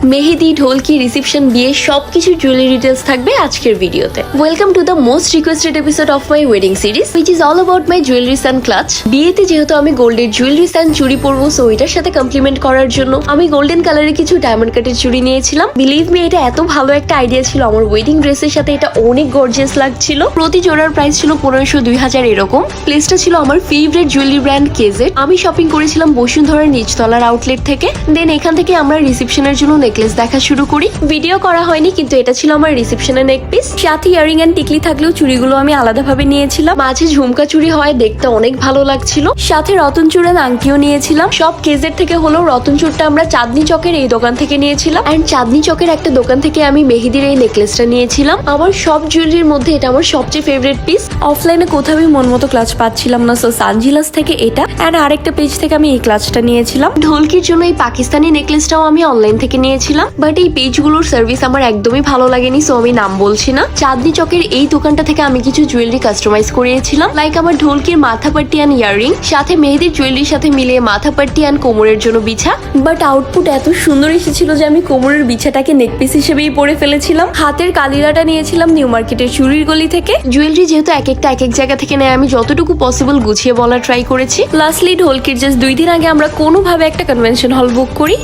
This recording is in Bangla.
মেহেদি, ঢোলকি, রিসেপশন, বিয়ে সবকিছু জুয়েলারি ডিটেলস থাকবে আজকের ভিডিওতে। Welcome to the most requested episode of my wedding series which is all about my jewelleries and clutch. বিয়েতে যেহেতু আমি গোল্ডের জুয়েলারিস অ্যান্ড চুড়ি পরবো, সো এটার সাথে কমপ্লিমেন্ট করার জন্য আমি গোল্ডেন কালারের কিছু ডায়মন্ড কাটের চুড়ি নিয়েছিলাম। বিলিভ মি, এটা এত ভালো একটা আইডিয়া ছিল, আমার ওয়েডিং ড্রেসের সাথে এটা অনেক গর্জিয়াস লাগছিল। প্রতি জোড়ার প্রাইস ছিল 1500-2000 এরকম। প্লেসটা ছিল আমার ফেভারিট জুয়েলারি ব্র্যান্ড কেজেড। আমি শপিং করেছিলাম বসুন্ধরার নিচতলার আউটলেট থেকে। দেন এখান থেকে আমরা রিসেপশনের জন্য নেকলেস দেখা শুরু করি। ভিডিও করা হয়নি, কিন্তু এটা ছিল আমার রিসেপশনের নেক পিস। সাথে ইয়ারিং এন্ড টিকলি থাকলেও চুড়িগুলো আমি আলাদাভাবে নিয়েছিলাম। মাঝে ঝুমকা চুড়ি হয়, দেখতে অনেক ভালো লাগছিল। সাথে রতন চূড়ার আংটিও নিয়েছিলাম। সব কেজের থেকে হলেও রতন চূড়টা আমরা চাঁদনি চকের এই দোকান থেকে নিয়েছিলাম। এন্ড চাঁদনি চকের একটা দোকান থেকে আমি মেহেদির এই নেকলেসটা নিয়েছিলাম। আমার সব জুয়েলারির মধ্যে এটা আমার সবচেয়ে ফেভারিট পিস। অফলাইনে কোথাও আমি মন মতো ক্লাচ পাচ্ছিলাম না, সো সানজিলাস থেকে এটা এন্ড আরেকটা পেজ থেকে আমি এই ক্লাচটা নিয়েছিলাম। ঢোলকির জন্য এই পাকিস্তানি নেকলেসটাও আমি অনলাইন থেকে নিয়েছিলাম, বাট এই পেজগুলোর সার্ভিস আমার একদমই ভালো লাগেনি, সো আমি নাম বলছি না। চাঁদনি চকের এই দোকানটা থেকে আমি কিছু জুয়েলারি কাস্টমাইজ করিয়েছিলাম, লাইক আমার ঢোলকির মাথাপাট্টি অ্যান্ড ইয়াররিং, সাথে মেহেদির জুয়েলারির সাথে মিলিয়ে মাথাপাট্টি অ্যান্ড কোমরের জন্য বিছা। বাট আউটপুট এত সুন্দর এসেছিল যে আমি কোমরের বিছাটাকে নেকপিস হিসেবেই পরে ফেলেছিলাম। হাতের কালিরাটা নিয়েছিলাম নিউ মার্কেটের চুরির গলি থেকে। জুয়েলারি যেহেতু এক একটা এক এক জায়গা থেকে নেয়, আমি যতটুকু পসিবল গুছিয়ে বলা ট্রাই করেছি। লাস্টলি ঢোলকির জাস্ট 2 দিন আগে আমরা কোনোভাবে একটা কনভেনশন হল বুক করি।